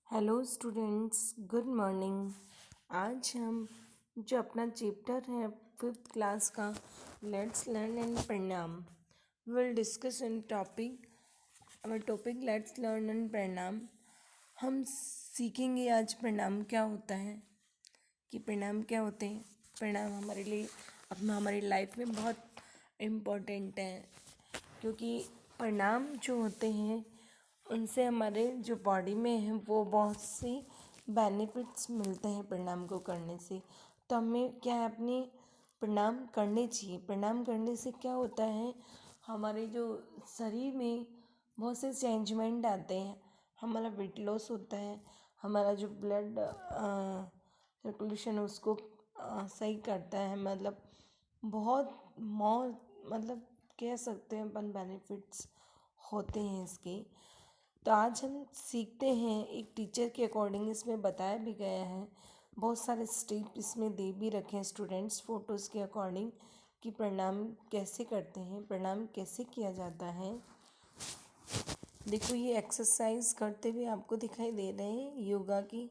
Hello students, good morning. आज हम जो अपना चैप्टर है फिफ्थ क्लास का लेट्स लर्न एंड प्रणाम will discuss in topic our topic let's learn and प्रणाम। हम सीखेंगे आज प्रणाम क्या होता है, कि प्रणाम क्या होते हैं। प्रणाम हमारे लिए हमारी लाइफ में बहुत इम्पोर्टेंट है, क्योंकि प्रणाम जो होते हैं उनसे हमारे जो बॉडी में है वो बहुत सी बेनिफिट्स मिलते हैं प्रणाम को करने से। तो हमें क्या है, अपनी प्रणाम करने चाहिए। प्रणाम करने से क्या होता है, हमारे जो शरीर में बहुत से चेंजमेंट आते हैं। हमारा वेट लॉस होता है, हमारा जो ब्लड सर्कुलेशन उसको सही करता है। मतलब बहुत मतलब कह सकते हैं अपन बेनिफिट्स होते हैं इसके। तो आज हम सीखते हैं, एक टीचर के अकॉर्डिंग इसमें बताया भी गया है, बहुत सारे स्टेप इसमें दे भी रखे हैं स्टूडेंट्स फोटोज़ के अकॉर्डिंग, कि प्रणाम कैसे करते हैं, प्रणाम कैसे किया जाता है। देखो, ये एक्सरसाइज करते हुए आपको दिखाई दे रहे हैं योगा की,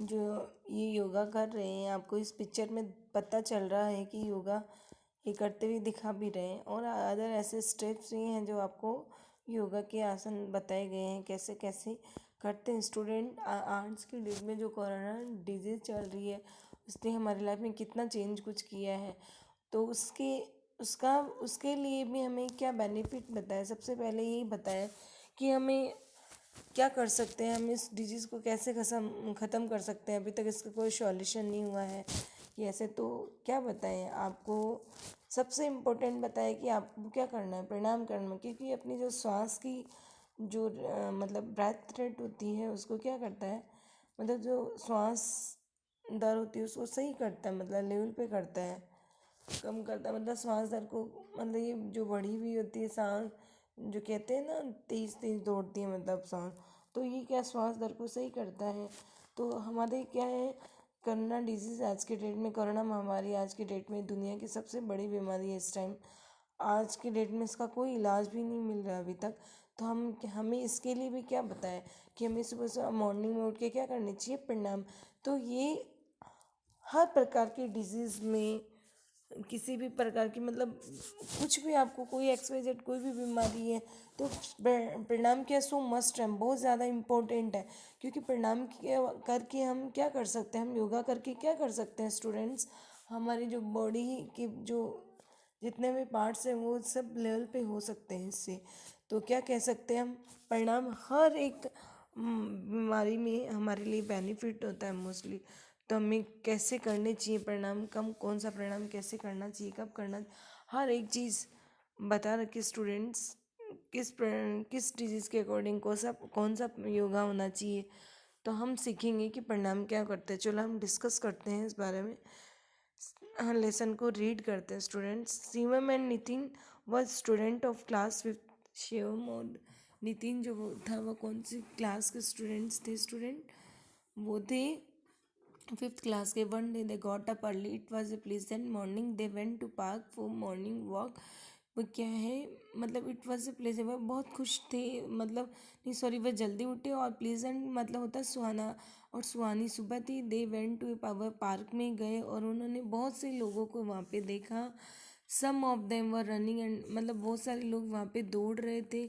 जो ये योगा कर रहे हैं। आपको इस पिक्चर में पता चल रहा है कि योगा ये करते हुए दिखा भी रहे हैं। और अदर ऐसे स्टेप्स भी हैं जो आपको योगा के आसन बताए गए हैं कैसे कैसे करते हैं। स्टूडेंट, आज की डेट में जो कोरोना डिजीज़ चल रही है उसने हमारी लाइफ में कितना चेंज कुछ किया है, तो उसके लिए भी हमें क्या बेनिफिट बताया। सबसे पहले यही बताया कि हमें क्या कर सकते हैं, हम इस डिजीज़ को कैसे ख़त्म कर सकते हैं। अभी तक इसका कोई सॉल्यूशन नहीं हुआ है कि ऐसे। तो क्या बताएं आपको, सबसे इम्पोर्टेंट बताया कि आपको क्या करना है, प्रणाम करना है। क्योंकि अपनी जो श्वास की जो मतलब ब्रेथ रेट होती है उसको क्या करता है, मतलब जो श्वास दर होती है उसको सही करता है, मतलब लेवल पे करता है, कम करता है। मतलब श्वास दर को, मतलब ये जो बढ़ी हुई होती है सांस, जो कहते हैं ना तेज तेज दौड़ती है मतलब सांस, तो ये क्या श्वास दर को सही करता है। तो हमारे क्या है, कोरोना डिजीज़ आज के डेट में, कोरोना महामारी आज के डेट में दुनिया की सबसे बड़ी बीमारी है इस टाइम। आज के डेट में इसका कोई इलाज भी नहीं मिल रहा अभी तक। तो हमें इसके लिए भी क्या बताएं कि हमें सुबह सुबह मॉर्निंग में उठ के क्या करनी चाहिए, प्रणाम। तो ये हर प्रकार की डिजीज़ में, किसी भी प्रकार की, मतलब कुछ भी आपको कोई XYZ कोई भी बीमारी है, तो प्रणाम क्या सो मस्ट है, बहुत ज़्यादा इम्पोर्टेंट है। क्योंकि प्रणाम करके हम क्या कर सकते हैं, हम योगा करके क्या कर सकते हैं स्टूडेंट्स, हमारी जो बॉडी के जो जितने भी पार्ट्स हैं वो सब लेवल पे हो सकते हैं इससे। तो क्या कह सकते हैं हम, प्रणाम हर एक बीमारी में हमारे लिए बेनिफिट होता है मोस्टली। तो हमें कैसे करने चाहिए प्रणाम, कौन सा प्रणाम कैसे करना चाहिए, कब करना, हर एक चीज़ बता रखे स्टूडेंट्स। किस डिजीज़ के अकॉर्डिंग कौन सा योगा होना चाहिए। तो हम सीखेंगे कि प्रणाम क्या करते हैं। चलो हम डिस्कस करते हैं इस बारे में। हाँ, लेसन को रीड करते हैं students. Shivam and Nitin was student of class fifth. Shivam और नितिन जो वो था, वो कौन सी क्लास के स्टूडेंट्स थे, वो थे फिफ्थ क्लास के। One day they got up early, it was a pleasant morning, they went to park for morning walk. वो क्या है, मतलब इट वॉज ए प्लेजेंट, वह बहुत खुश थे, मतलब नहीं सॉरी, वह जल्दी उठे। और प्लेजेंट मतलब होता है सुहाना, और सुहानी सुबह थी। They went to a power, park में गए और उन्होंने बहुत से लोगों को वहाँ पे देखा। Some of them were running and, मतलब बहुत सारे लोग वहाँ पे दौड़ रहे थे।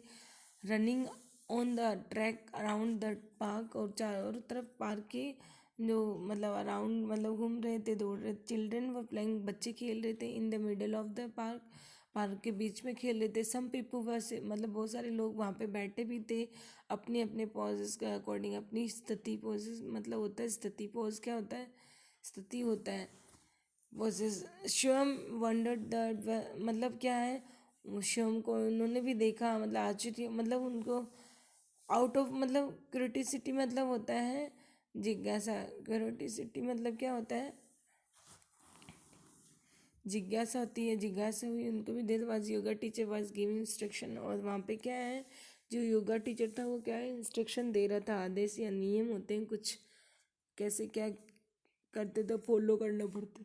Running on the track around the park, और चारों तरफ पार्क के जो मतलब अराउंड मतलब घूम रहे थे, दौड़ रहे। चिल्ड्रन वर प्लेइंग, बच्चे खेल रहे थे। In the middle of the park, park के बीच में खेल रहे थे। सम पीपल वर, मतलब बहुत सारे लोग वहाँ पे बैठे भी थे अपने अपने पॉजेस के अकॉर्डिंग, अपनी स्थिति पोजेस, मतलब होता है स्थिति पोज, क्या होता है, स्थिति होता है पोजेस। शिवम वंडर्ड दैट, मतलब क्या है, शिवम को उन्होंने भी देखा, मतलब आश्चर्य, मतलब उनको आउट ऑफ, मतलब क्यूरियोसिटी, मतलब होता है जिज्ञासा। क्यूरियोसिटी मतलब क्या होता है, जिज्ञासा होती है, जिज्ञासा हुई उनको भी। There was yoga teacher was giving instruction, और वहाँ पे क्या है, जो योगा टीचर था वो क्या है, इंस्ट्रक्शन दे रहा था। आदेश या नियम होते हैं कुछ, कैसे क्या करते तो फॉलो करना पड़ता,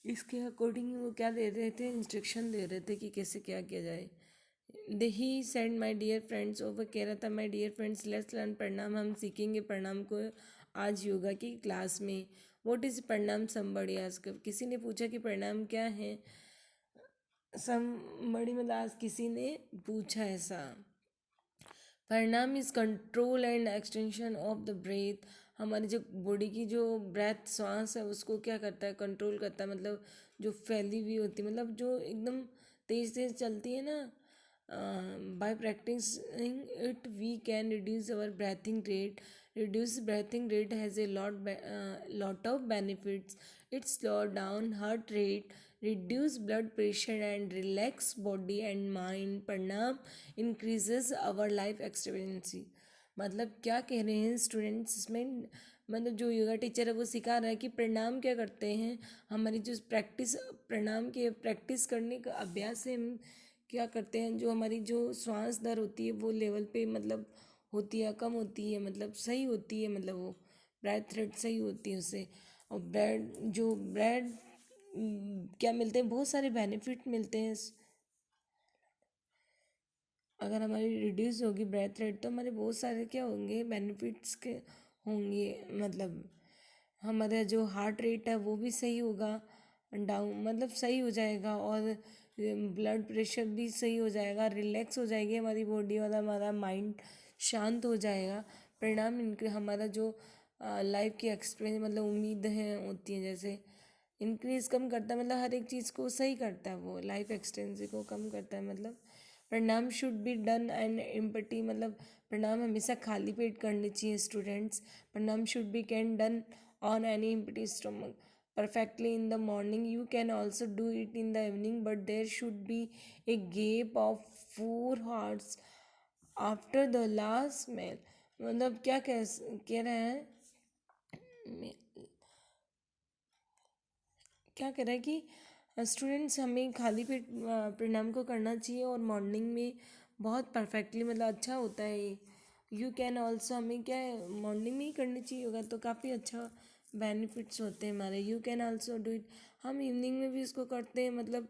इसके अकॉर्डिंग वो क्या दे रहे थे, इंस्ट्रक्शन दे रहे थे कि कैसे क्या किया जाए। He said my dear friends, और वह कह रहा था my dear friends let's learn pranam, हम सीखेंगे प्रणाम को आज योगा की क्लास में। व्हाट इज़ प्रणाम, समबड़ी आस्क्ड, किसी ने पूछा कि प्रणाम क्या है। समबड़ी मतलब आज किसी ने पूछा ऐसा। Pranam is control and extension of the breath, हमारी जो बॉडी की जो ब्रेथ सांस है उसको क्या करता है, कंट्रोल करता है। मतलब जो फैली हुई होती है, मतलब जो एकदम तेज तेज चलती है ना, by practising it we can reduce our breathing rate. Reduce breathing rate has a lot of benefits. It slow down heart rate, reduce blood pressure and relax body and mind. प्रणाम increases our life expectancy। मतलब क्या कह रहे हैं students इसमें, मतलब जो yoga teacher है वो सिखा रहा है कि प्रणाम क्या करते हैं, हमारी जो प्रैक्टिस, प्रणाम के प्रैक्टिस करने का अभ्यास से हम क्या करते हैं, जो हमारी जो श्वास दर होती है वो लेवल पे मतलब होती है, कम होती है, मतलब सही होती है, मतलब वो ब्रेथ रेट सही होती है उससे। और ब्रेड क्या मिलते हैं, बहुत सारे बेनिफिट मिलते हैं। अगर हमारी रिड्यूस होगी ब्रेथ रेट तो हमारे बहुत सारे क्या होंगे, बेनिफिट्स के होंगे। मतलब हमारा जो हार्ट रेट है वो भी सही होगा, डाउन मतलब सही हो जाएगा, और ब्लड प्रेशर भी सही हो जाएगा, रिलैक्स हो जाएगी हमारी बॉडी, और हमारा माइंड शांत हो जाएगा। परिणाम इनके हमारा जो लाइफ की एक्सपीरियंस मतलब उम्मीद है होती है, जैसे इंक्रीज कम करता है, मतलब हर एक चीज़ को सही करता है, वो लाइफ एक्सटेंसी को कम करता है। मतलब प्रणाम should be done and empty, मतलब प्रणाम हमेशा खाली पेट करने चाहिए स्टूडेंट्स। प्रणाम should be can done on any empty stomach perfectly in the morning. You can also do it in the evening, but there should be a gap of 4 hours after the last meal। मतलब क्या कह रहे हैं, क्या कह रहा है कि स्टूडेंट्स हमें खाली पेट प्रणाम को करना चाहिए, और मॉर्निंग में बहुत परफेक्टली मतलब अच्छा होता है। यू कैन ऑल्सो, हमें क्या है मॉर्निंग में ही करनी चाहिए होगा तो काफ़ी अच्छा बेनिफिट्स होते हैं हमारे। You can also do it, हम इवनिंग में भी इसको करते हैं, मतलब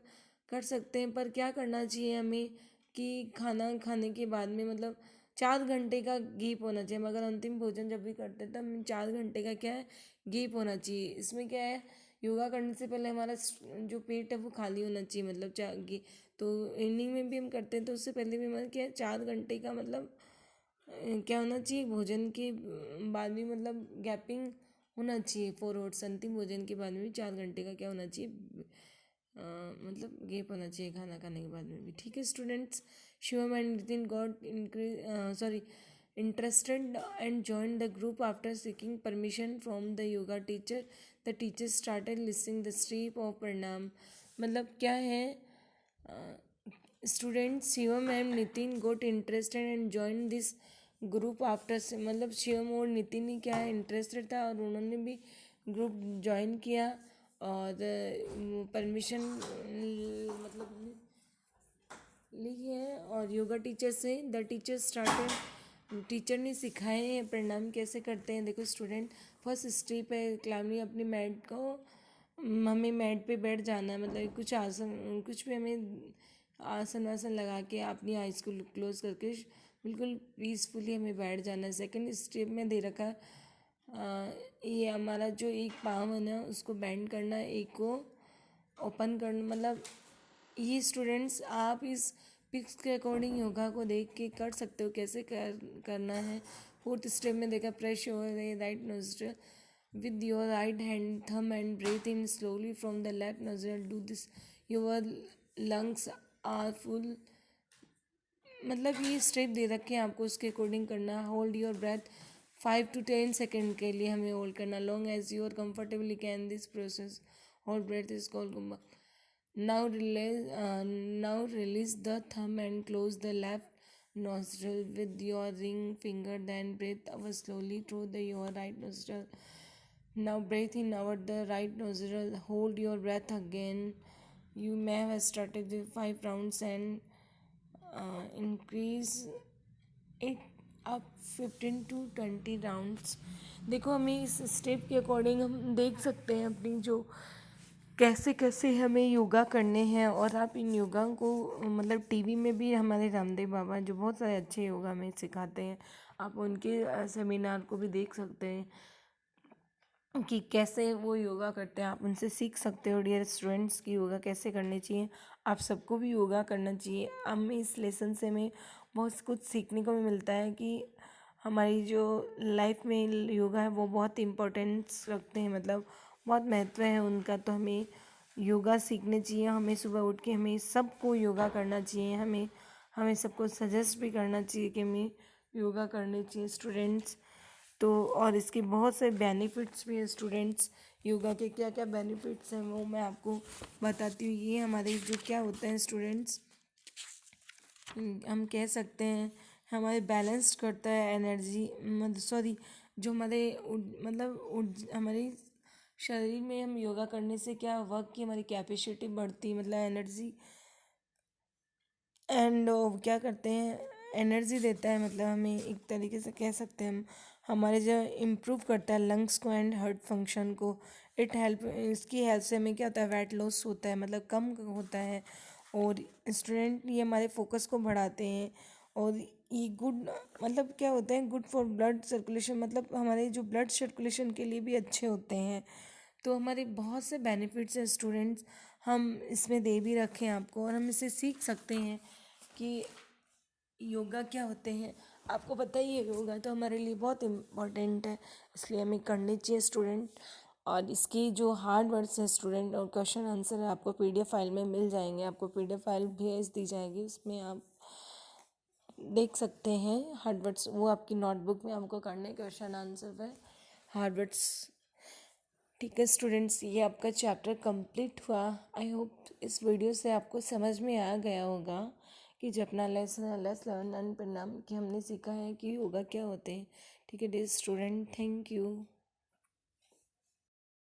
कर सकते हैं, पर क्या करना चाहिए हमें कि खाना खाने के बाद में मतलब 4 घंटे का गैप होना चाहिए। हम अगर अंतिम भोजन जब भी करते हैं तो हम 4 घंटे का क्या है गैप होना चाहिए। इसमें क्या है, योगा करने से पहले हमारा जो पेट है वो खाली होना चाहिए, मतलब तो इवनिंग में भी हम करते हैं तो उससे पहले भी हमारा क्या है 4 घंटे का मतलब क्या होना चाहिए, भोजन के बाद भी मतलब गैपिंग होना चाहिए। 4 आवर्स अंतिम भोजन के बाद में भी 4 घंटे का क्या होना चाहिए, मतलब गैप होना चाहिए खाना खाने के बाद में भी। ठीक है students, Shivam and Nitin got interested and joined the group after seeking permission from the yoga teacher. The teacher started listening the step of pranam। मतलब क्या है, student Shivam and Nitin got interested and join this group after से, मतलब शिवम और नितिन ही क्या है interested था और उन्होंने भी ग्रुप ज्वाइन किया, और परमिशन मतलब ली है और योगा टीचर से। द टीचर स्टार्टेड, टीचर ने सिखाए हैं प्रणाम कैसे करते हैं। देखो स्टूडेंट, फर्स्ट स्टेप है क्लाइंबिंग, अपनी मैट को हमें मैट पे बैठ जाना है, मतलब कुछ आसन, कुछ भी हमें आसन वासन लगा के अपनी आइज़ को क्लोज करके बिल्कुल पीसफुली हमें बैठ जाना है। सेकंड स्टेप में दे रखा है ये हमारा जो एक पाँव है ना उसको बेंड करना है, एक को ओपन करना। मतलब ये स्टूडेंट्स आप इस पिक्स के अकॉर्डिंग योगा को देख के कर सकते हो कैसे करना है। फोर्थ स्टेप में देखा, press your right nostril with your right hand thumb and breathe in slowly from the left nostril. Do this, your lungs are full। मतलब ये स्टेप दे रखे हैं आपको, उसके अकॉर्डिंग करना। Hold your breath 5 to 10 second के लिए हमें होल्ड करना, long as your comfortably can this process. Hold breath is called kumbha. Now release the thumb and close the left nostril with your ring finger. Then breathe out slowly through your right nostril. Now breathe in over the right nostril. Hold your breath again. You may have started with 5 rounds and increase it up 15 to 20 rounds। देखो हमें इस step के according हम देख सकते हैं अपनी जो कैसे कैसे हमें योगा करने हैं। और आप इन योगा को मतलब टीवी में भी हमारे रामदेव बाबा जो बहुत सारे अच्छे योगा में सिखाते हैं, आप उनके सेमिनार को भी देख सकते हैं कि कैसे वो योगा करते हैं। आप उनसे सीख सकते हो डियर स्टूडेंट्स कि योगा कैसे करनी चाहिए। आप सबको भी योगा करना चाहिए। हमें इस लेसन से हमें बहुत कुछ सीखने को भी मिलता है कि हमारी जो लाइफ में योगा है वो बहुत इम्पोर्टेंस रखते हैं, मतलब बहुत महत्व है उनका। तो हमें योगा सीखने चाहिए। हमें सुबह उठ के हमें सबको योगा करना चाहिए। हमें हमें सबको सजेस्ट भी करना चाहिए कि हमें योगा करनी चाहिए स्टूडेंट्स। तो और इसके बहुत से बेनिफिट्स भी हैं स्टूडेंट्स। योगा के क्या क्या बेनिफिट्स हैं वो मैं आपको बताती हूँ। ये हमारे जो क्या होते हैं स्टूडेंट्स, हम कह सकते हैं हमारे बैलेंस करता है एनर्जी, मतलब सॉरी, जो हमारे हमारे शरीर में हम योगा करने से क्या वर्क की हमारी कैपेसिटी बढ़ती है, मतलब एनर्जी एंड क्या करते हैं एनर्जी देता है, मतलब हमें एक तरीके से कह सकते हैं हम हमारे जो इम्प्रूव करता है लंग्स को एंड हार्ट फंक्शन को। इसकी हेल्प से हमें क्या होता है वेट लॉस होता है, मतलब कम होता है। और स्टूडेंट ये हमारे फोकस को बढ़ाते हैं। और ये गुड मतलब क्या होते हैं गुड फॉर ब्लड सर्कुलेशन, मतलब हमारे जो ब्लड सर्कुलेशन के लिए भी अच्छे होते हैं। तो हमारे बहुत से बेनिफिट्स हैं स्टूडेंट्स, हम इसमें दे भी रखे हैं आपको, और हम इसे सीख सकते हैं कि योगा क्या होते हैं। आपको पता ही है योगा तो हमारे लिए बहुत इम्पोर्टेंट है, इसलिए हमें करनी चाहिए स्टूडेंट। और इसकी जो हार्ड वर्ड्स हैं स्टूडेंट और क्वेश्चन आंसर है आपको पीडीएफ फाइल में मिल जाएंगे। आपको पीडीएफ फाइल भेज दी जाएगी, उसमें आप देख सकते हैं हार्ड वर्ड्स। वो आपकी नोटबुक में आपको करने क्वेश्चन आंसर है हार्ड वर्ड्स। ठीक है स्टूडेंट्स, ये आपका चैप्टर कंप्लीट हुआ। आई होप इस वीडियो से आपको समझ में आ गया होगा कि जो अपना लेसन लेसन परिणाम कि हमने सीखा है कि योगा क्या होते हैं। ठीक है डियर स्टूडेंट, थैंक यू।